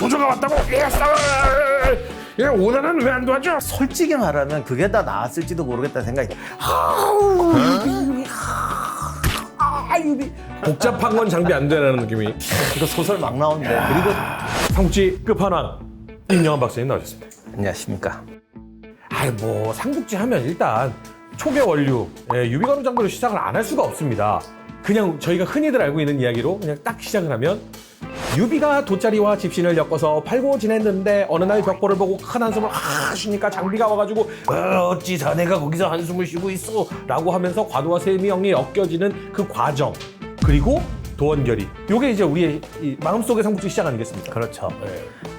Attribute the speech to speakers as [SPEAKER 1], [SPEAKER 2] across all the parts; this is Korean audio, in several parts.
[SPEAKER 1] 조조가 왔다고. 예, 오늘은 왜 안 도와줘?
[SPEAKER 2] 솔직히 말하면 그게 다 나았을지도 모르겠다는 생각이. 아우 유비.
[SPEAKER 1] 복잡한 건 장비 안 되라는 느낌이.
[SPEAKER 2] 이거 소설 막 나오는데. 그리고
[SPEAKER 1] 삼국지 끝판왕 임영환 박사님 나오셨습니다.
[SPEAKER 2] 안녕하십니까.
[SPEAKER 1] 아이 뭐 삼국지 하면 일단 초계 원류 유비관우 장비로 시작을 안 할 수가 없습니다. 그냥 저희가 흔히들 알고 있는 이야기로 그냥 딱 시작을 하면 유비가 돗자리와 집신을 엮어서 팔고 지냈는데 어느 날 벽보를 보고 큰 한숨을 쉬니까 장비가 와가지고 어찌 자네가 거기서 한숨을 쉬고 있어 라고 하면서 관우와 세미형이 엮여지는 그 과정 그리고 도원결의 요게 이제 우리의 이 마음속의 삼국지 시작 아니겠습니까?
[SPEAKER 2] 그렇죠.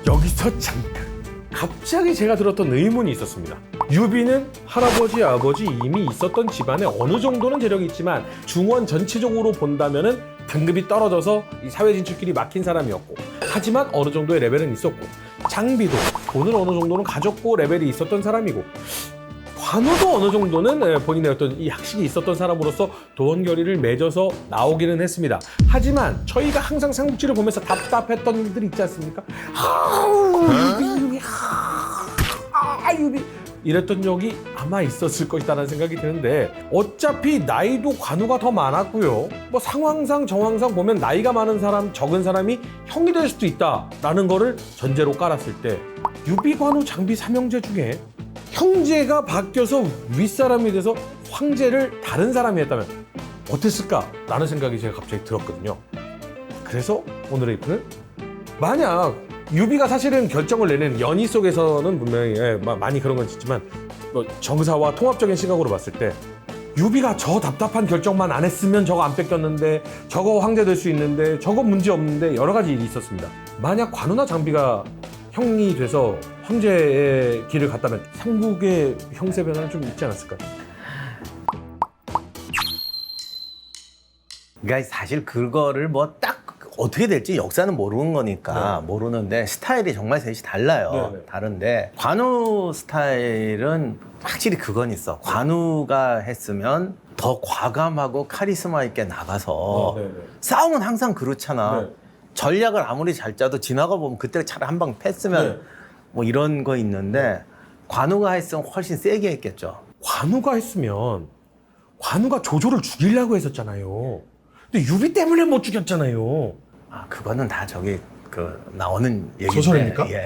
[SPEAKER 1] 여기서 잠깐 갑자기 제가 들었던 의문이 있었습니다. 유비는 할아버지, 아버지 이미 있었던 집안에 어느 정도는 재력이 있지만 중원 전체적으로 본다면은 등급이 떨어져서 이 사회 진출길이 막힌 사람이었고 하지만 어느 정도의 레벨은 있었고 장비도 돈을 어느 정도는 가졌고 레벨이 있었던 사람이고 관우도 어느 정도는 본인의 어떤 이 학식이 있었던 사람으로서 도원결의를 맺어서 나오기는 했습니다. 하지만 저희가 항상 삼국지를 보면서 답답했던 일들이 있지 않습니까? 유비 이랬던 적이 아마 있었을 것이다라는 생각이 드는데 어차피 나이도 관우가 더 많았고요. 뭐 상황상 정황상 보면 나이가 많은 사람, 적은 사람이 형이 될 수도 있다라는 거를 전제로 깔았을 때 유비, 관우, 장비 삼형제 중에 형제가 바뀌어서 윗사람이 돼서 황제를 다른 사람이 했다면 어땠을까라는 생각이 제가 갑자기 들었거든요. 그래서 오늘의 이프는 만약 유비가 사실은 결정을 내는 연희 속에서는 분명히 많이 그런 건 있지만 뭐 정사와 통합적인 시각으로 봤을 때 유비가 저 답답한 결정만 안 했으면 저거 안 뺏겼는데 저거 황제 될 수 있는데 저거 문제 없는데 여러 가지 일이 있었습니다. 만약 관우나 장비가 형이 돼서 황제의 길을 갔다면 삼국의 형세 변화는 좀 있지 않았을까요?
[SPEAKER 2] 그러니까 사실 그거를 뭐 딱 어떻게 될지 역사는 모르는 거니까 모르는데 스타일이 정말 셋이 달라요. 다른데 관우 스타일은 확실히 그건 있어. 관우가 했으면 더 과감하고 카리스마 있게 나가서 싸움은 항상 그렇잖아. 전략을 아무리 잘 짜도 지나가 보면 그때 차라리 한 방 팼으면 뭐 이런 거 있는데 관우가 했으면 훨씬 세게 했겠죠.
[SPEAKER 1] 관우가 했으면 관우가 조조를 죽이려고 했었잖아요. 근데 유비 때문에 못 죽였잖아요.
[SPEAKER 2] 아 그거는 다 저기 그 나오는 얘기인데.
[SPEAKER 1] 소설입니까?
[SPEAKER 2] 예.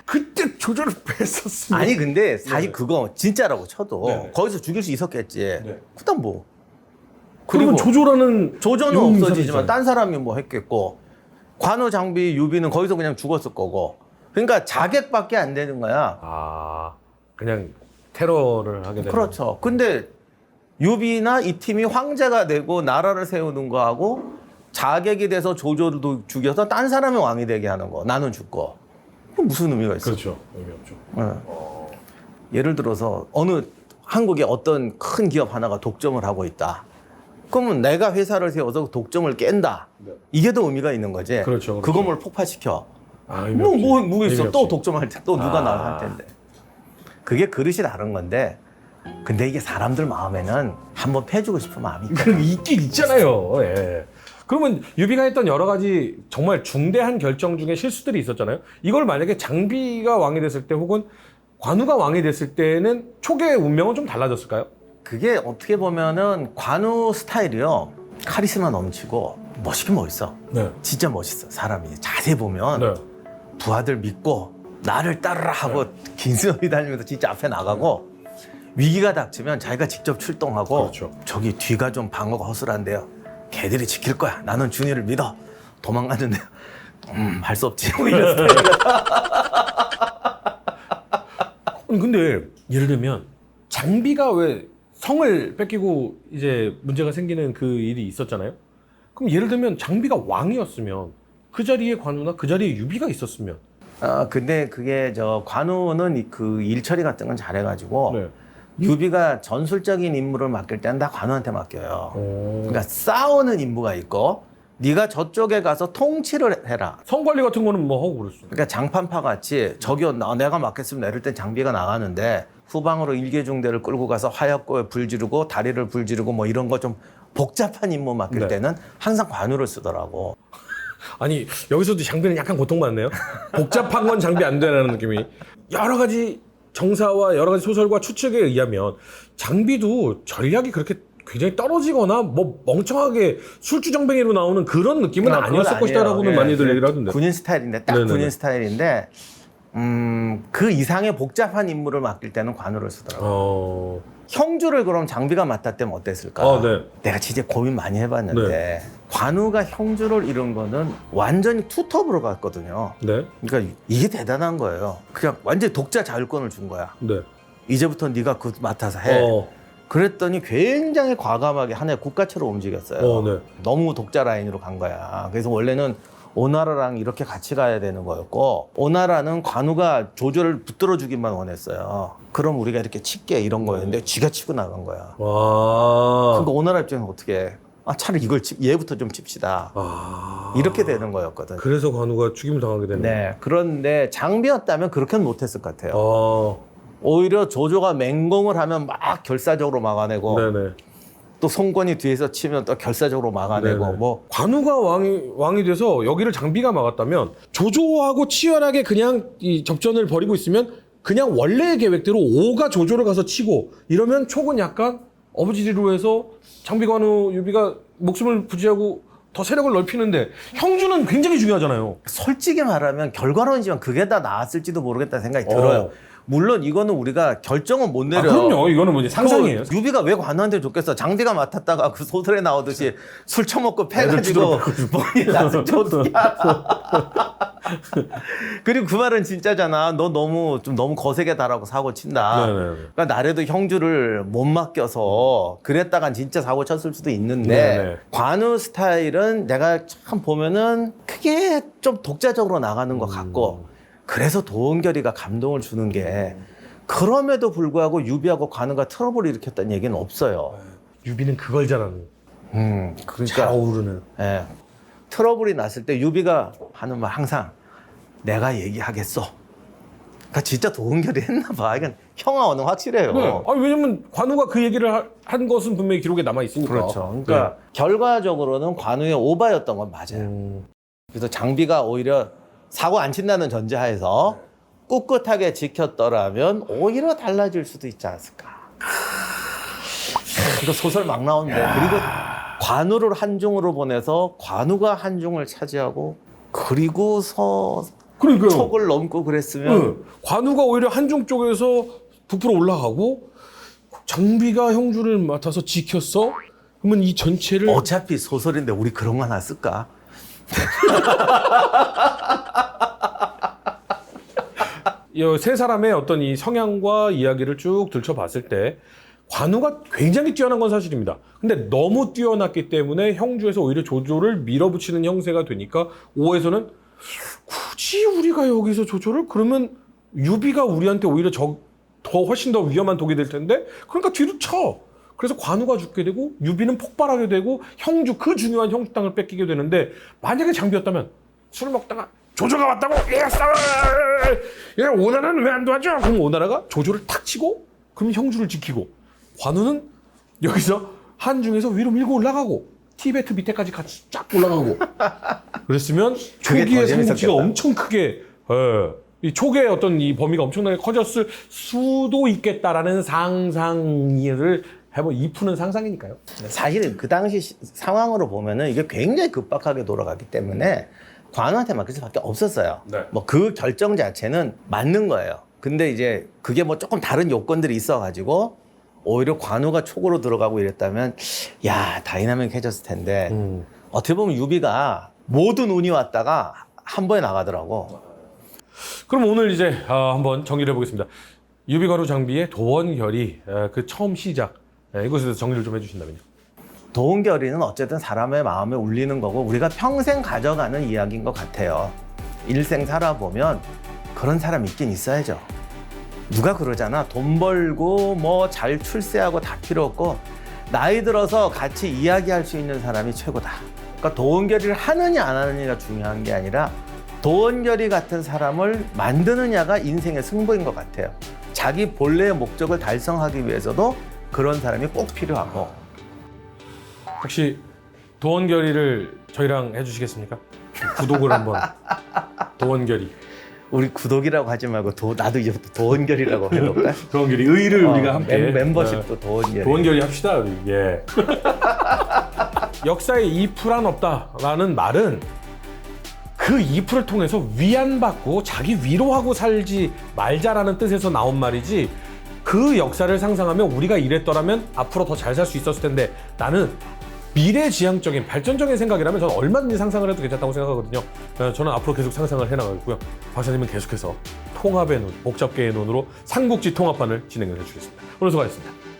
[SPEAKER 1] 그때 조조를 뺐었으면
[SPEAKER 2] 아니 근데 사실 그거 진짜라고 쳐도 거기서 죽일 수 있었겠지. 그다음 뭐.
[SPEAKER 1] 그리고 조조라는
[SPEAKER 2] 조조는
[SPEAKER 1] 용사도
[SPEAKER 2] 없어지지만
[SPEAKER 1] 있잖아요.
[SPEAKER 2] 딴 사람이 뭐 했겠고 관우, 장비, 유비는 거기서 그냥 죽었을 거고. 그러니까 자객밖에 안 되는 거야.
[SPEAKER 1] 아 그냥 테러를 하게 되는
[SPEAKER 2] 그렇죠. 근데 유비나 이 팀이 황제가 되고 나라를 세우는 거하고 자객이 돼서 조조도 죽여서 딴 사람이 왕이 되게 하는 거. 나는 죽고. 그럼 무슨 의미가 있어?
[SPEAKER 1] 그렇죠. 의미 없죠.
[SPEAKER 2] 예를 들어서 어느 한국의 어떤 큰 기업 하나가 독점을 하고 있다. 그러면 내가 회사를 세워서 독점을 깬다. 이게 더 의미가 있는 거지.
[SPEAKER 1] 그렇죠.
[SPEAKER 2] 그 건물 폭파시켜.
[SPEAKER 1] 의미 없지.
[SPEAKER 2] 뭐 있어.
[SPEAKER 1] 의미
[SPEAKER 2] 또
[SPEAKER 1] 없지.
[SPEAKER 2] 독점할 때 또 누가 나올 텐데. 그게 그릇이 다른 건데 근데 이게 사람들 마음에는 한번 패주고 싶은 마음이 있다.
[SPEAKER 1] 그럼 있긴 있잖아요. 예. 그러면 유비가 했던 여러 가지 정말 중대한 결정 중에 실수들이 있었잖아요. 이걸 만약에 장비가 왕이 됐을 때 혹은 관우가 왕이 됐을 때는 초기의 운명은 좀 달라졌을까요?
[SPEAKER 2] 그게 어떻게 보면은 관우 스타일이요. 카리스마 넘치고 멋있긴 멋있어. 진짜 멋있어. 사람이 자세히 보면 부하들 믿고 나를 따르라 하고 긴스머리 달리면서 진짜 앞에 나가고 위기가 닥치면 자기가 직접 출동하고 저기 뒤가 좀 방어가 허술한데요. 걔들이 지킬 거야. 나는 준이를 믿어. 도망가는데 할 수 없지. 뭐 이런 스타일이야.
[SPEAKER 1] 근데 예를 들면 장비가 왜 성을 뺏기고 이제 문제가 생기는 그 일이 있었잖아요. 그럼 예를 들면 장비가 왕이었으면 그 자리에 관우나 그 자리에 유비가 있었으면
[SPEAKER 2] 근데 그게 저 관우는 그 일처리 같은 건 잘해가지고 유비가 전술적인 임무를 맡길 때는 다 관우한테 맡겨요. 그러니까 싸우는 임무가 있고 네가 저쪽에 가서 통치를 해라.
[SPEAKER 1] 성 관리 같은 거는 뭐 하고 그랬어.
[SPEAKER 2] 그러니까 장판파 같이 저기요 내가 맡겠습니다. 이럴 땐 장비가 나가는데 후방으로 일개중대를 끌고 가서 화약고에 불 지르고 다리를 불 지르고 뭐 이런 거 좀 복잡한 임무 맡길 때는 항상 관우를 쓰더라고.
[SPEAKER 1] 아니 여기서도 장비는 약간 고통받네요. 복잡한 건 장비 안 되라는 느낌이. 여러 가지 정사와 여러 가지 소설과 추측에 의하면 장비도 전략이 그렇게 굉장히 떨어지거나 뭐 멍청하게 술주정뱅이로 나오는 그런 느낌은 아니었을 것이다라고는 많이들 얘기를 하던데.
[SPEAKER 2] 군인 스타일인데 딱
[SPEAKER 1] 네네네.
[SPEAKER 2] 군인 스타일인데 그 이상의 복잡한 임무를 맡길 때는 관우를 쓰더라고요. 형주를 그럼 장비가 맡았다면 어땠을까?
[SPEAKER 1] 네.
[SPEAKER 2] 내가 진짜 고민 많이 해봤는데 관우가 형주를 이룬 거는 완전히 투톱으로 갔거든요.
[SPEAKER 1] 네.
[SPEAKER 2] 그러니까 이게 대단한 거예요. 그냥 완전히 독자 자율권을 준 거야.
[SPEAKER 1] 네.
[SPEAKER 2] 이제부터 네가 그 맡아서 해. 그랬더니 굉장히 과감하게 하나의 국가처럼 움직였어요.
[SPEAKER 1] 네.
[SPEAKER 2] 너무 독자 라인으로 간 거야. 그래서 원래는 오나라랑 이렇게 같이 가야 되는 거였고 오나라는 관우가 조조를 붙들어 주기만 원했어요. 그럼 우리가 이렇게 칠게 이런 거였는데 지가 치고 나간 거야.
[SPEAKER 1] 와.
[SPEAKER 2] 그러니까 오나라 입장에서 어떻게 해? 차라리 이걸 얘부터 좀 칩시다. 이렇게 되는 거였거든.
[SPEAKER 1] 그래서 관우가 죽임을 당하게 되는.
[SPEAKER 2] 네. 그런데 장비였다면 그렇게는 못했을 것 같아요. 오히려 조조가 맹공을 하면 막 결사적으로 막아내고
[SPEAKER 1] 네네.
[SPEAKER 2] 또 송권이 뒤에서 치면 또 결사적으로 막아내고
[SPEAKER 1] 네네.
[SPEAKER 2] 뭐
[SPEAKER 1] 관우가 왕이 돼서 여기를 장비가 막았다면 조조하고 치열하게 그냥 이 접전을 벌이고 있으면 그냥 원래의 계획대로 오가 조조를 가서 치고 이러면 촉은 약간 어부지리로 해서 장비 관우 유비가 목숨을 부지하고 더 세력을 넓히는데 형주는 굉장히 중요하잖아요.
[SPEAKER 2] 솔직히 말하면 결과론이지만 그게 다 나았을지도 모르겠다는 생각이 들어요. 물론 이거는 우리가 결정은 못 내려요.
[SPEAKER 1] 그럼요. 이거는 뭐 상상이에요.
[SPEAKER 2] 유비가 왜 관우한테 줬겠어? 장비가 맡았다가 그 소설에 나오듯이 술 처먹고 패가지고 머리 나서 어떻게 알아? 그리고 그 말은 진짜잖아. 너 너무 거세게 달하고 사고 친다. 그러니까 나래도 형주를 못 맡겨서 그랬다간 진짜 사고 쳤을 수도 있는데 관우 스타일은 내가 참 보면은 크게 좀 독자적으로 나가는 것 같고 그래서 도원결이가 감동을 주는 게 그럼에도 불구하고 유비하고 관우가 트러블을 일으켰다는 얘기는 없어요.
[SPEAKER 1] 유비는 그걸 잘하는.
[SPEAKER 2] 그러니까
[SPEAKER 1] 차오르는.
[SPEAKER 2] 예, 트러블이 났을 때 유비가 하는 말 항상 내가 얘기하겠어. 그러니까 진짜 도원결이 했나 봐. 이건 형아는 확실해요.
[SPEAKER 1] 네. 왜냐면 관우가 그 얘기를 한 것은 분명히 기록에 남아 있으니까.
[SPEAKER 2] 그렇죠. 그러니까 결과적으로는 관우의 오바였던 건 맞아요. 그래서 장비가 오히려 사고 안 친다는 전제하에서 꿋꿋하게 지켰더라면 오히려 달라질 수도 있지 않았을까. 이거 소설 막 나오는데 그리고 관우를 한중으로 보내서 관우가 한중을 차지하고 그리고서
[SPEAKER 1] 그러니까요.
[SPEAKER 2] 촉을 넘고 그랬으면
[SPEAKER 1] 관우가 오히려 한중 쪽에서 북부로 올라가고 장비가 형주를 맡아서 지켰어? 그러면 이 전체를
[SPEAKER 2] 어차피 소설인데 우리 그런 거 하나 쓸까?
[SPEAKER 1] 이 세 사람의 어떤 이 성향과 이야기를 쭉 들춰봤을 때 관우가 굉장히 뛰어난 건 사실입니다. 근데 너무 뛰어났기 때문에 형주에서 오히려 조조를 밀어붙이는 형세가 되니까 오에서는 굳이 우리가 여기서 조조를 그러면 유비가 우리한테 오히려 더 훨씬 더 위험한 독이 될 텐데 그러니까 뒤로 쳐. 그래서 관우가 죽게 되고 유비는 폭발하게 되고 형주 그 중요한 형주 땅을 뺏기게 되는데 만약에 장비였다면 술 먹다가 조조가 왔다고 야 오나라는 왜 안 도와줘? 그럼 오나라가 조조를 탁 치고 그럼 형주를 지키고 관우는 여기서 한중에서 위로 밀고 올라가고 티베트 밑에까지 같이 쫙 올라가고 그랬으면 초기의 삼국지가 엄청 크게 이 촉의 어떤 이 범위가 엄청나게 커졌을 수도 있겠다라는 상상을 해본 이푸는 상상이니까요.
[SPEAKER 2] 사실은 그 당시 상황으로 보면은 이게 굉장히 급박하게 돌아갔기 때문에 관우한테 맡길 수밖에 없었어요. 뭐 그 결정 자체는 맞는 거예요. 근데 이제 그게 뭐 조금 다른 요건들이 있어가지고 오히려 관우가 촉으로 들어가고 이랬다면 야 다이나믹해졌을 텐데 어떻게 보면 유비가 모든 운이 왔다가 한 번에 나가더라고.
[SPEAKER 1] 그럼 오늘 이제 한번 정리를 해보겠습니다. 유비관우 장비의 도원결이 그 처음 시작 이것에 대해서 정리를 좀 해주신다면요.
[SPEAKER 2] 도원결의는 어쨌든 사람의 마음에 울리는 거고 우리가 평생 가져가는 이야기인 것 같아요. 일생 살아보면 그런 사람 있긴 있어야죠. 누가 그러잖아. 돈 벌고 뭐 잘 출세하고 다 필요 없고 나이 들어서 같이 이야기할 수 있는 사람이 최고다. 그러니까 도원결의를 하느냐 안 하느냐가 중요한 게 아니라 도원결의 같은 사람을 만드느냐가 인생의 승부인 것 같아요. 자기 본래의 목적을 달성하기 위해서도 그런 사람이 꼭 필요하고.
[SPEAKER 1] 혹시 도원결의를 저희랑 해주시겠습니까? 구독을 한번 도원결이.
[SPEAKER 2] 우리 구독이라고 하지 말고 나도 이제부터 도원결이라고 해볼까?
[SPEAKER 1] 도원결이 의를 우리가 함께
[SPEAKER 2] 멤버십도 도원결.
[SPEAKER 1] 도원결이 합시다. 우리. 예. 역사에 이 풀안 없다라는 말은 그 이풀을 통해서 위안받고 자기 위로하고 살지 말자라는 뜻에서 나온 말이지, 그 역사를 상상하면 우리가 이랬더라면 앞으로 더 잘 살 수 있었을 텐데, 나는 미래지향적인 발전적인 생각이라면 저는 얼마든지 상상을 해도 괜찮다고 생각하거든요. 저는 앞으로 계속 상상을 해나가고요. 박사님은 계속해서 통합의 눈, 복잡계의 눈으로 삼국지 통합판을 진행을 해주겠습니다. 오늘 수고하셨습니다.